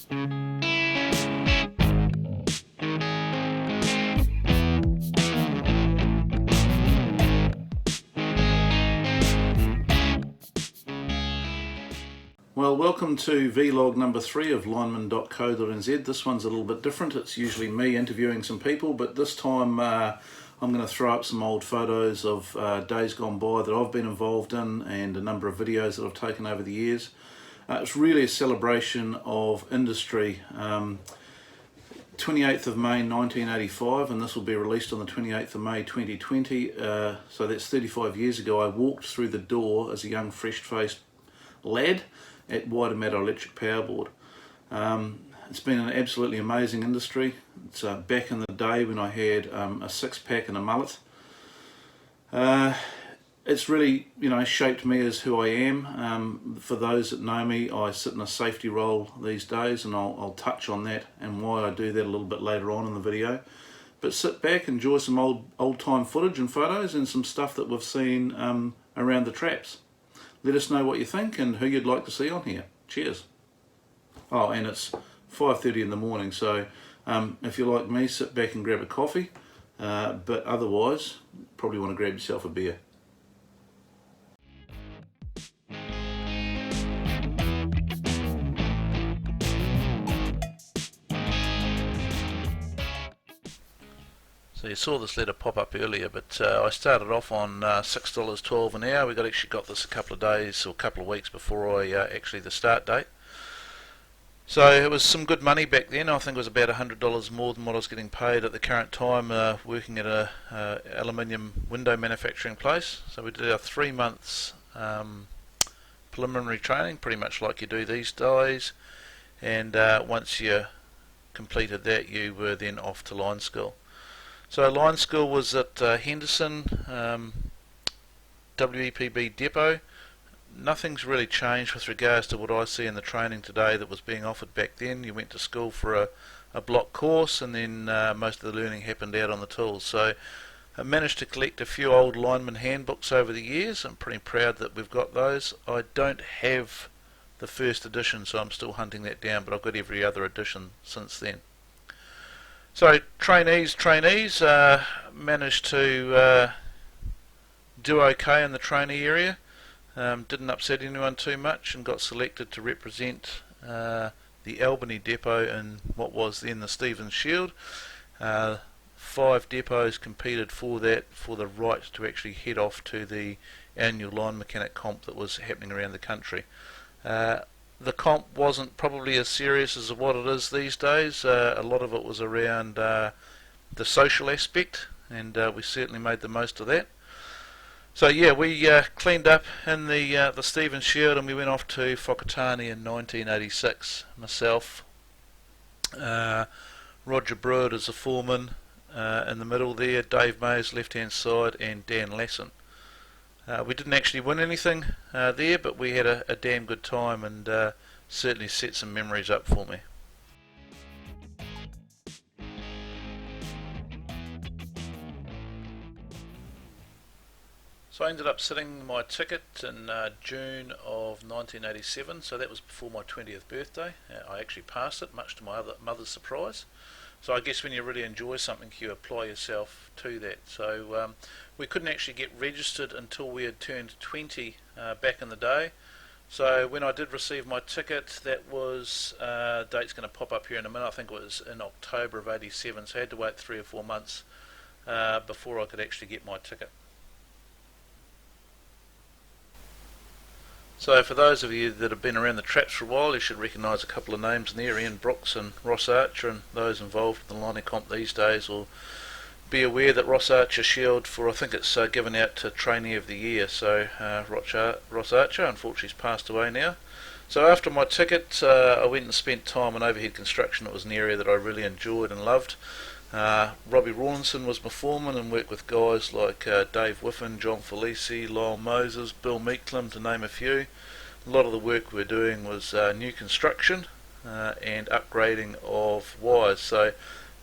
Well, welcome to vlog number 3 of lineman.co.nz. This one's a little bit different. It's usually me interviewing some people, but this time I'm going to throw up some old photos of days gone by that I've been involved in and a number of videos that I've taken over the years. It's really a celebration of industry. 28th of May 1985, and this will be released on the 28th of May 2020. So that's 35 years ago. I walked through the door as a young fresh-faced lad at Waitemata Electric Power Board. It's been an absolutely amazing industry. It's back in the day when I had a six-pack and a mullet. It's really, shaped me as who I am. For those that know me, I sit in a safety role these days, and I'll touch on that and why I do that a little bit later on in the video. But sit back, enjoy some old-time footage and photos and some stuff that we've seen around the traps. Let us know what you think and who you'd like to see on here. Cheers. Oh, and it's 5:30 in the morning, so if you're like me, sit back and grab a coffee, but otherwise, probably want to grab yourself a beer. So you saw this letter pop up earlier, but I started off on $6.12 an hour. We actually got this a couple of days or a couple of weeks before actually the start date. So it was some good money back then. I think it was about $100 more than what I was getting paid at the current time working at a aluminium window manufacturing place. So we did our 3 months preliminary training, pretty much like you do these days, and once you completed that, you were then off to line school. So line school was at Henderson, WEPB depot. Nothing's really changed with regards to what I see in the training today that was being offered back then. You went to school for a block course, and then most of the learning happened out on the tools. So I managed to collect a few old lineman handbooks over the years. I'm pretty proud that we've got those. I don't have the first edition, so I'm still hunting that down, but I've got every other edition since then. So trainees managed to do okay in the trainee area. Didn't upset anyone too much and got selected to represent the Albany depot in what was then the Stevens Shield. 5 depots competed for the right to actually head off to the annual line mechanic comp that was happening around the country. The comp wasn't probably as serious as what it is these days. A lot of it was around the social aspect, and we certainly made the most of that. So yeah, we cleaned up in the Stevens Shield, and we went off to Whakatane in 1986. Myself, Roger Brewer as the foreman in the middle there, Dave Mayes left hand side, and Dan Lasson. We didn't actually win anything there, but we had a damn good time, and certainly set some memories up for me. So I ended up sitting my ticket in June of 1987, so that was before my 20th birthday. I actually passed it, much to my mother's surprise. So I guess when you really enjoy something, you apply yourself to that. So we couldn't actually get registered until we had turned 20 back in the day. So when I did receive my ticket, that was, date's going to pop up here in a minute, I think it was in October of 87, so I had to wait 3 or 4 months before I could actually get my ticket. So for those of you that have been around the traps for a while, you should recognise a couple of names in there, Ian Brooks and Ross Archer, and those involved in the lining comp these days will be aware that Ross Archer Shield for, I think it's given out to Trainee of the Year, so Ross Archer unfortunately has passed away now. So after my ticket, I went and spent time on overhead construction. It was an area that I really enjoyed and loved. Robbie Rawlinson was my foreman and worked with guys like Dave Whiffen, John Felici, Lyle Moses, Bill Meeklam, to name a few. A lot of the work we were doing was new construction and upgrading of wires. So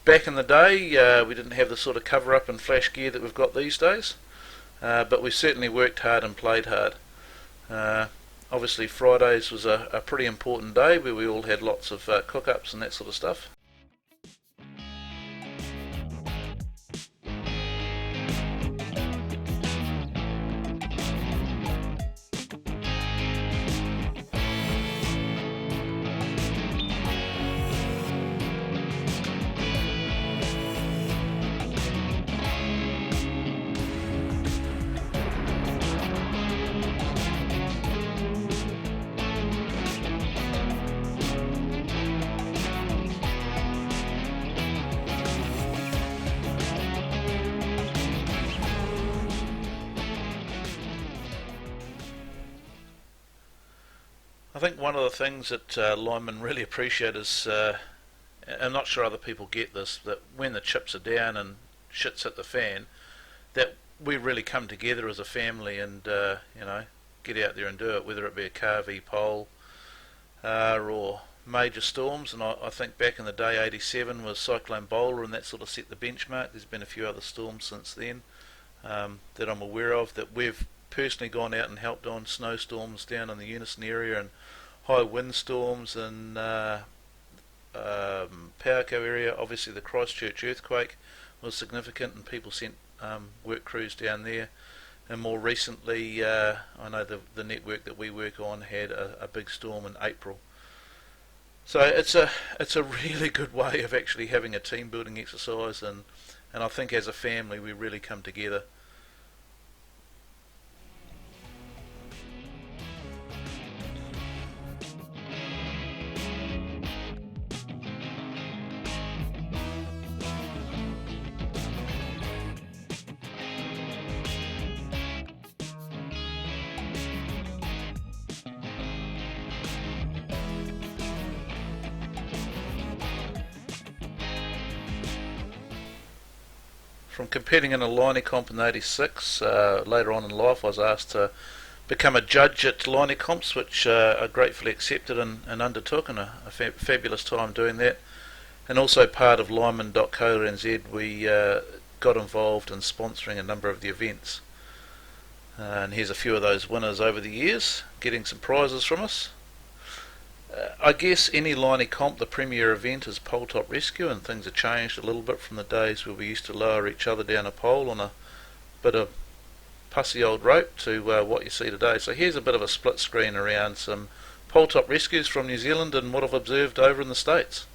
back in the day, we didn't have the sort of cover up and flash gear that we've got these days, but we certainly worked hard and played hard. Obviously Fridays was a pretty important day where we all had lots of cook-ups and that sort of stuff. I think one of the things that linemen really appreciate is, I'm not sure other people get this, that when the chips are down and shit's hit the fan, that we really come together as a family and get out there and do it, whether it be a carvey pole or major storms. And I think back in the day, '87 was Cyclone Bowler, and that sort of set the benchmark. There's been a few other storms since then that I'm aware of that we've personally gone out and helped on snowstorms down in the Unison area and high windstorms and Powerco area. Obviously the Christchurch earthquake was significant and people sent work crews down there. And more recently, I know the network that we work on had a big storm in April. So it's a really good way of actually having a team building exercise, and I think as a family we really come together. From competing in a Liney comp in '86, later on in life I was asked to become a judge at Liney comps, which I gratefully accepted and undertook, and a fabulous time doing that. And also part of Lineman.co.nz, we got involved in sponsoring a number of the events. And here's a few of those winners over the years, getting some prizes from us. I guess any Liney comp, the premier event is pole top rescue, and things have changed a little bit from the days where we used to lower each other down a pole on a bit of pussy old rope to what you see today. So here's a bit of a split screen around some pole top rescues from New Zealand and what I've observed over in the States.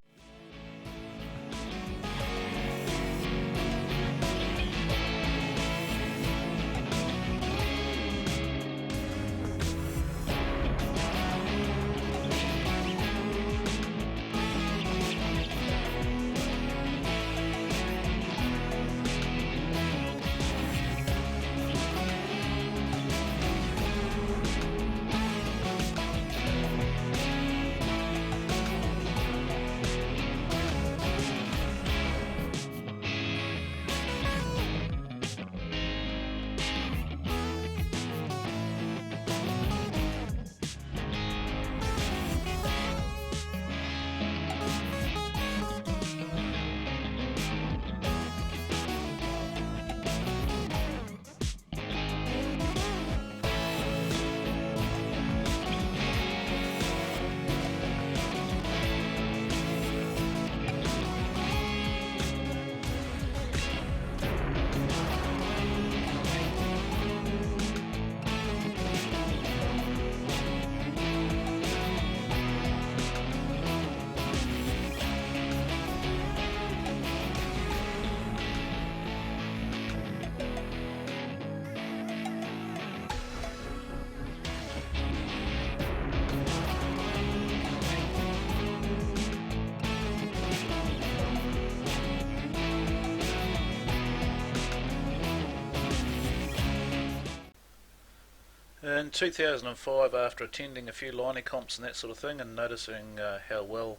In 2005, after attending a few Liney comps and that sort of thing, and noticing how well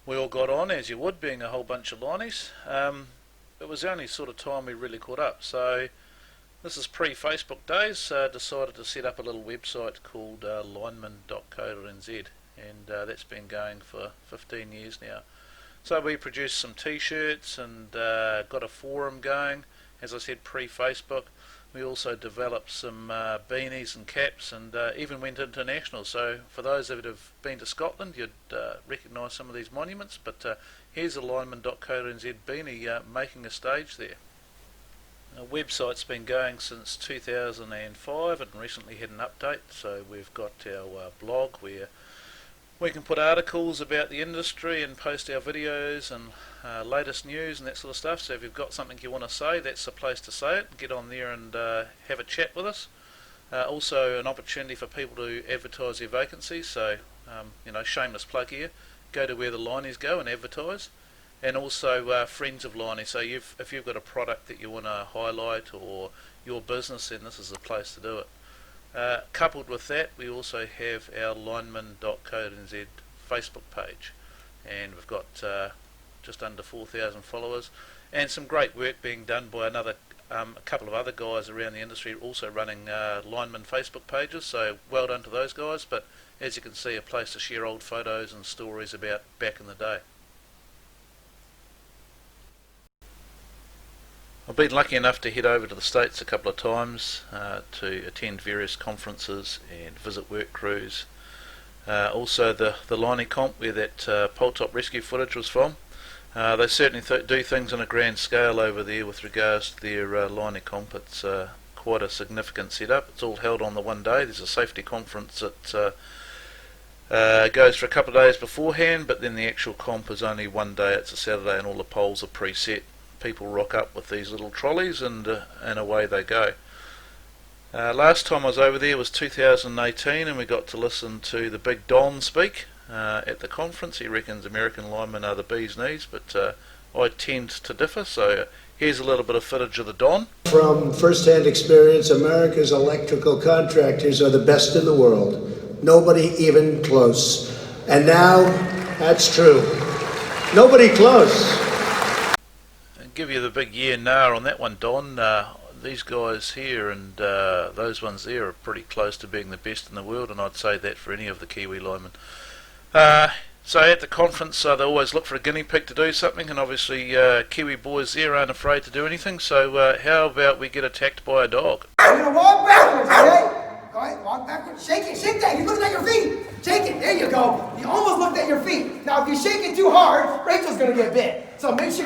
we all got on, as you would, being a whole bunch of Lineys, it was the only sort of time we really caught up. So this is pre-Facebook days. Decided to set up a little website called lineman.co.nz, and that's been going for 15 years now. So we produced some t-shirts and got a forum going, as I said, pre-Facebook. We also developed some beanies and caps, and even went international. So for those of you that have been to Scotland, you'd recognise some of these monuments. But here's a lineman.co.nz beanie making a stage there. Our website's been going since 2005 and recently had an update. So we've got our blog where we can put articles about the industry and post our videos and latest news and that sort of stuff. So if you've got something you want to say, that's the place to say it. Get on there and have a chat with us. Also an opportunity for people to advertise their vacancies. So shameless plug here. Go to where the Lineys go and advertise. And also friends of Liney. So if you've got a product that you want to highlight or your business, then this is the place to do it. Coupled with that, we also have our lineman.co.nz Facebook page, and we've got just under 4,000 followers, and some great work being done by a couple of other guys around the industry also running lineman Facebook pages, so well done to those guys. But as you can see, a place to share old photos and stories about back in the day. I've been lucky enough to head over to the States a couple of times to attend various conferences and visit work crews. Also the Liney comp where that pole top rescue footage was from. They certainly do things on a grand scale over there with regards to their Liney comp. It's quite a significant setup. It's all held on the one day. There's a safety conference that goes for a couple of days beforehand, but then the actual comp is only one day. It's a Saturday and all the poles are preset. People rock up with these little trolleys and away they go. Last time I was over there was 2018, and we got to listen to the big Don speak at the conference. He reckons American linemen are the bee's knees, but I tend to differ. So here's a little bit of footage of the Don. From first-hand experience, America's electrical contractors are the best in the world. Nobody even close. And now, that's true. Nobody close. Give you the big yeah nah on that one, Don. These guys here and those ones there are pretty close to being the best in the world, and I'd say that for any of the Kiwi linemen. So at the conference they always look for a guinea pig to do something, and obviously Kiwi boys there aren't afraid to do anything, so how about we get attacked by a dog? You're going to walk backwards, okay? Go ahead, walk backwards. Shake it, shake that. You're looking at your feet. Shake it, there you go. You almost looked at your feet. Now if you shake it too hard, Rachel's going to get bit. So make sure,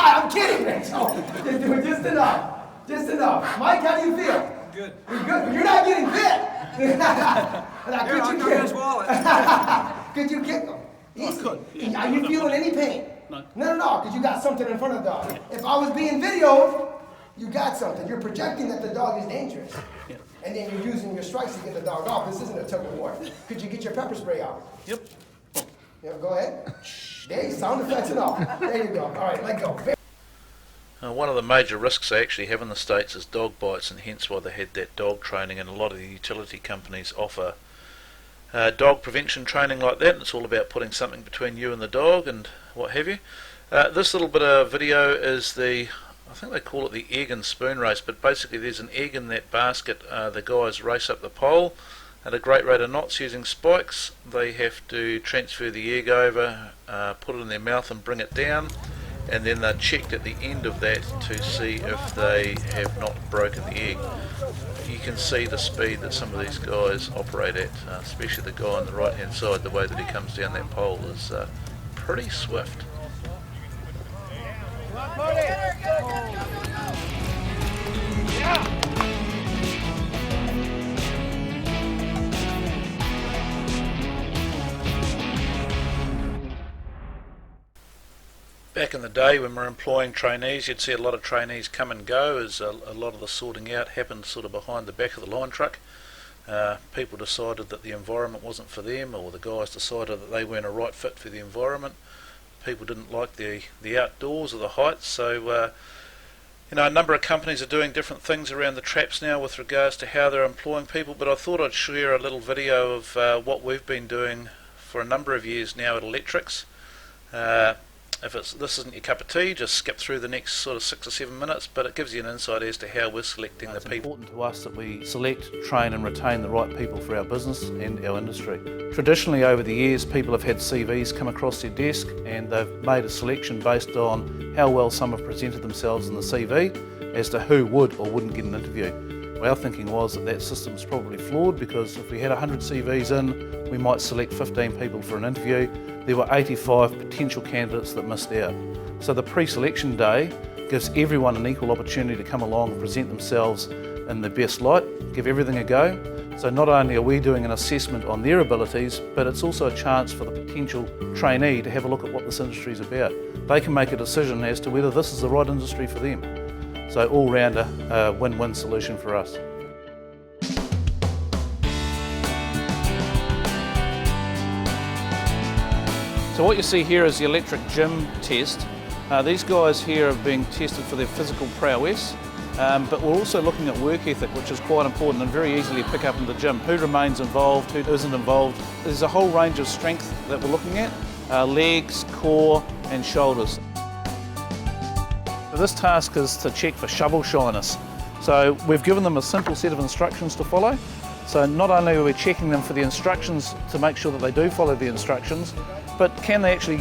I'm kidding, Rachel. Just do it just enough. Just enough. Mike, how do you feel? Good. You're good, but you're not getting bit. Now, could you kick him? Easy. Could. Are you feeling any pain? No. No, because you got something in front of the dog. If I was being videoed, you got something. You're projecting that the dog is dangerous. Yeah. And then you're using your strikes to get the dog off. This isn't a tug of war. Could you get your pepper spray out? Yep. Yeah, go ahead. There you sound effects and all. There you go. All right, let go. One of the major risks they actually have in the States is dog bites, and hence why they had that dog training, and a lot of the utility companies offer dog prevention training like that, and it's all about putting something between you and the dog and what have you. This little bit of video is I think they call it the egg and spoon race, but basically there's an egg in that basket. The guys race up the pole at a great rate of knots using spikes. They have to transfer the egg over, put it in their mouth and bring it down, and then they're checked at the end of that to see if they have not broken the egg. You can see the speed that some of these guys operate at, especially the guy on the right hand side. The way that he comes down that pole is pretty swift. Back in the day when we were employing trainees, you'd see a lot of trainees come and go as a lot of the sorting out happened sort of behind the back of the line truck. People decided that the environment wasn't for them, or the guys decided that they weren't a right fit for the environment. People didn't like the outdoors or the heights, so a number of companies are doing different things around the traps now with regards to how they're employing people, but I thought I'd share a little video of what we've been doing for a number of years now at Electrics. If this isn't your cup of tea, just skip through the next sort of 6 or 7 minutes, but it gives you an insight as to how we're selecting the people. It's important to us that we select, train and retain the right people for our business and our industry. Traditionally over the years, people have had CVs come across their desk and they've made a selection based on how well some have presented themselves in the CV as to who would or wouldn't get an interview. Our thinking was that that system's probably flawed, because if we had 100 CVs in, we might select 15 people for an interview. There were 85 potential candidates that missed out. So the pre-selection day gives everyone an equal opportunity to come along and present themselves in the best light, give everything a go. So not only are we doing an assessment on their abilities, but it's also a chance for the potential trainee to have a look at what this industry is about. They can make a decision as to whether this is the right industry for them. So all round a win-win solution for us. So what you see here is the electric gym test. These guys here are being tested for their physical prowess, but we're also looking at work ethic, which is quite important and very easily pick up in the gym. Who remains involved, who isn't involved. There's a whole range of strength that we're looking at, legs, core and shoulders. So this task is to check for shovel shyness. So we've given them a simple set of instructions to follow. So not only are we checking them for the instructions to make sure that they do follow the instructions, but can they actually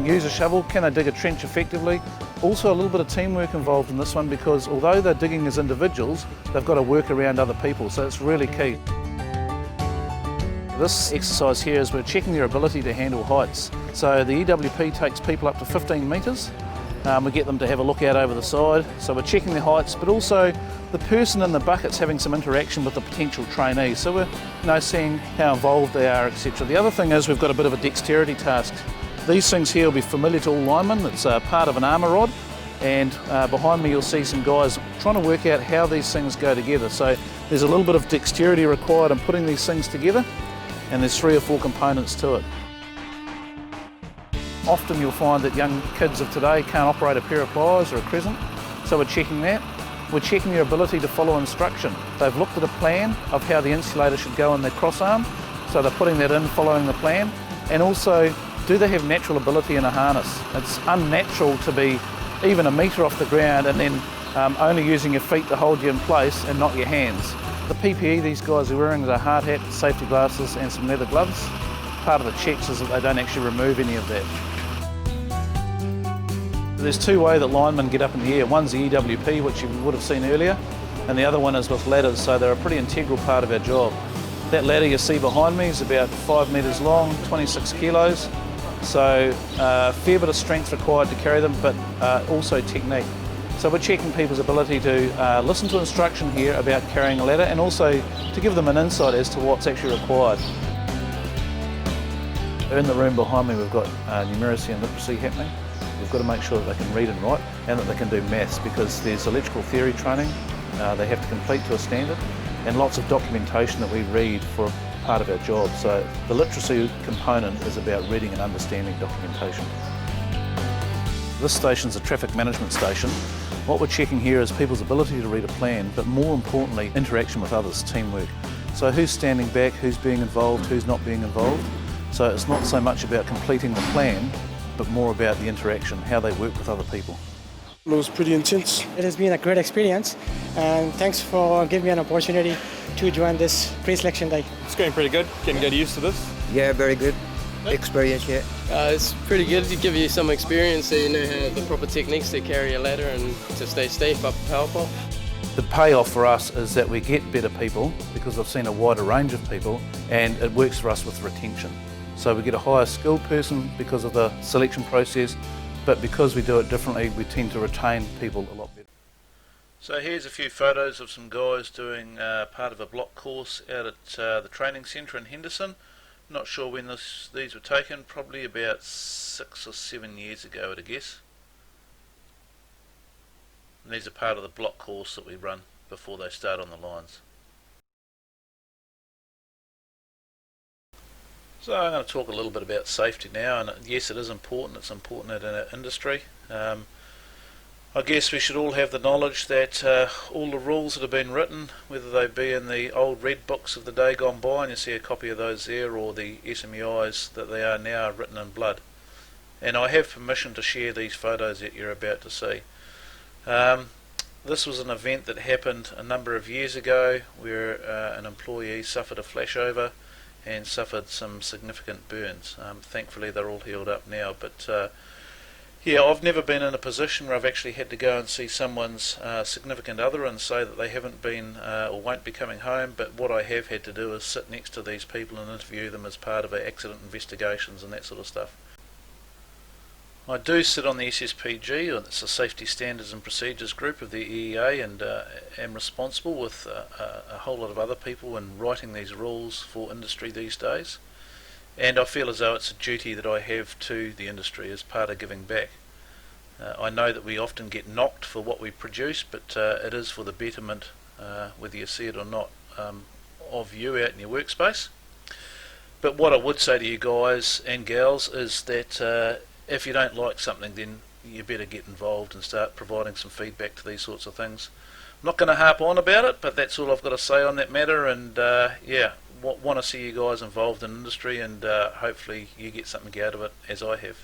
use a shovel? Can they dig a trench effectively? Also a little bit of teamwork involved in this one, because although they're digging as individuals, they've got to work around other people, so it's really key. This exercise here is we're checking their ability to handle heights. So the EWP takes people up to 15 metres. We get them to have a look out over the side, so we're checking their heights, but also the person in the bucket's having some interaction with the potential trainee, so we're seeing how involved they are, etc. The other thing is we've got a bit of a dexterity task. These things here will be familiar to all linemen. It's part of an armour rod, and behind me you'll see some guys trying to work out how these things go together. So there's a little bit of dexterity required in putting these things together, and there's 3 or 4 components to it. Often you'll find that young kids of today can't operate a pair of pliers or a crescent, so we're checking that. We're checking their ability to follow instruction. They've looked at a plan of how the insulator should go in their crossarm, so they're putting that in, following the plan. And also, do they have natural ability in a harness? It's unnatural to be even a metre off the ground and then only using your feet to hold you in place and not your hands. The PPE these guys are wearing is a hard hat, safety glasses and some leather gloves. Part of the checks is that they don't actually remove any of that. There's 2 ways that linemen get up in the air. One's the EWP, which you would have seen earlier, and the other one is with ladders, so they're a pretty integral part of our job. That ladder you see behind me is about 5 metres long, 26 kilos, so a fair bit of strength required to carry them, but also technique. So we're checking people's ability to listen to instruction here about carrying a ladder, and also to give them an insight as to what's actually required. In the room behind me we've got numeracy and literacy happening. We've got to make sure that they can read and write, and that they can do maths, because there's electrical theory training they have to complete to a standard, and lots of documentation that we read for part of our job. So the literacy component is about reading and understanding documentation. This station's a traffic management station. What we're checking here is people's ability to read a plan, but more importantly, interaction with others, teamwork. So who's standing back, who's being involved, who's not being involved. So it's not so much about completing the plan, but more about the interaction, how they work with other people. It was pretty intense. It has been a great experience, and thanks for giving me an opportunity to join this pre-selection day. It's going pretty good, getting used to this. Yeah, very good experience here. It's pretty good to give you some experience so you know how the proper techniques to carry a ladder and to stay safe up a power pole. The payoff for us is that we get better people because we've seen a wider range of people, and it works for us with retention. So we get a higher skilled person because of the selection process, but because we do it differently, we tend to retain people a lot better. So here's a few photos of some guys doing part of a block course out at the training centre in Henderson. Not sure when these were taken, probably about 6 or 7 years ago, I'd guess. And these are part of the block course that we run before they start on the lines. So I'm going to talk a little bit about safety now, and yes, it is important. It's important in our industry. I guess we should all have the knowledge that all the rules that have been written, whether they be in the old red books of the day gone by, and you see a copy of those there, or the SMEIs that they are now, are written in blood. and I have permission to share these photos that you're about to see. This was an event that happened a number of years ago where an employee suffered a flashover and suffered some significant burns. Thankfully they're all healed up now, but yeah, I've never been in a position where I've actually had to go and see someone's significant other and say that they haven't been or won't be coming home, but what I have had to do is sit next to these people and interview them as part of our accident investigations and that sort of stuff. I do sit on the SSPG, or it's the Safety Standards and Procedures group of the EEA, and am responsible with a whole lot of other people in writing these rules for industry these days. And I feel as though it's a duty that I have to the industry as part of giving back. I know that we often get knocked for what we produce, but it is for the betterment, whether you see it or not, of you out in your workspace. But what I would say to you guys and gals is that if you don't like something, then you better get involved and start providing some feedback to these sorts of things. I'm not going to harp on about it, but that's all I've got to say on that matter, and yeah, want to see you guys involved in industry, and hopefully you get something out of it as I have.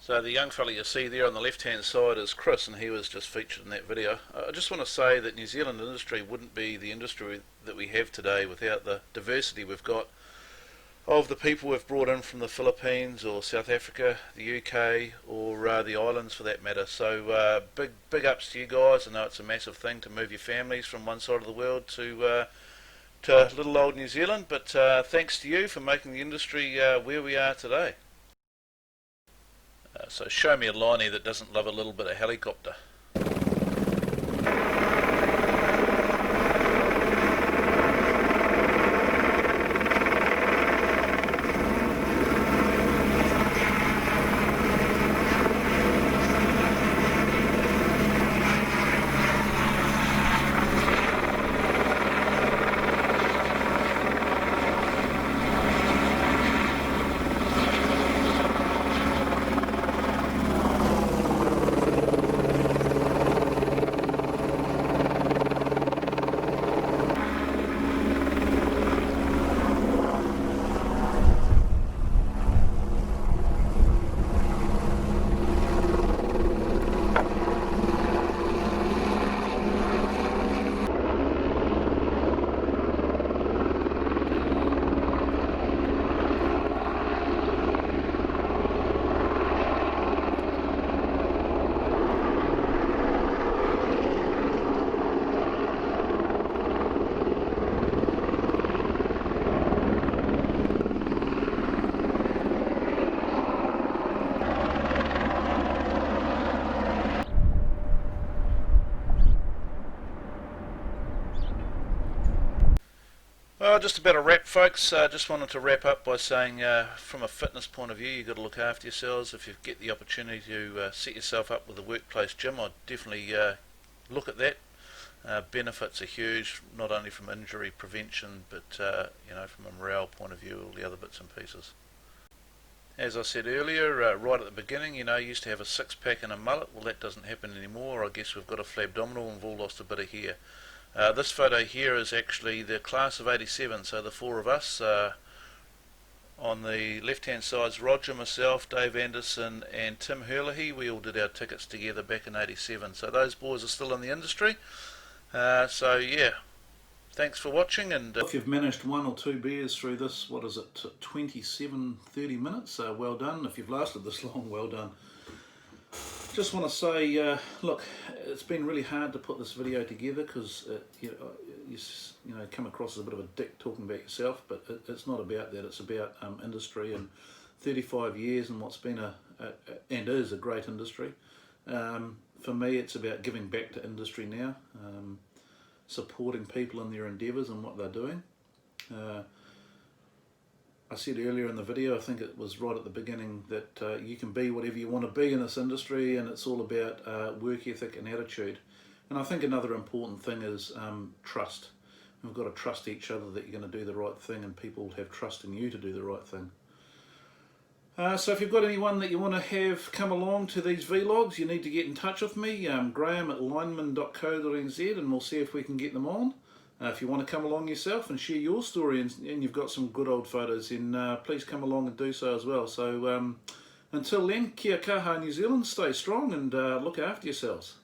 So the young fella you see there on the left hand side is Chris, and he was just featured in that video. I just want to say that New Zealand industry wouldn't be the industry that we have today without the diversity we've got of the people we've brought in from the Philippines or South Africa, the UK, or the islands for that matter. So big ups to you guys. I know it's a massive thing to move your families from one side of the world to little old New Zealand, but thanks to you for making the industry where we are today. So show me a liney that doesn't love a little bit of helicopter. Well, just about a wrap, folks. Just wanted to wrap up by saying, from a fitness point of view, you've got to look after yourselves. If you get the opportunity to set yourself up with a workplace gym, I'd definitely look at that. Benefits are huge, not only from injury prevention, but from a morale point of view, all the other bits and pieces. As I said earlier, right at the beginning, you used to have a six-pack and a mullet. Well, that doesn't happen anymore. I guess we've got a flabdominal and we've all lost a bit of hair. This photo here is actually the class of 87, so the four of us. On the left-hand side is Roger, myself, Dave Anderson and Tim Herlihy. We all did our tickets together back in 87, so those boys are still in the industry. So yeah, thanks for watching, and if you've managed one or two beers through this, 27-30 minutes, well done. If you've lasted this long, well done. Just want to say, look, it's been really hard to put this video together because you come across as a bit of a dick talking about yourself, but it's not about that. It's about industry and 35 years and what's been and is a great industry. For me, it's about giving back to industry now, supporting people in their endeavours and what they're doing. I said earlier in the video, I think it was right at the beginning, that you can be whatever you want to be in this industry, and it's all about work ethic and attitude. And I think another important thing is trust. We've got to trust each other that you're going to do the right thing, and people have trust in you to do the right thing. So if you've got anyone that you want to have come along to these vlogs, you need to get in touch with me, Graham at lineman.co.nz, and we'll see if we can get them on. If you want to come along yourself and share your story, and you've got some good old photos, then please come along and do so as well. So until then, kia kaha New Zealand, stay strong and look after yourselves.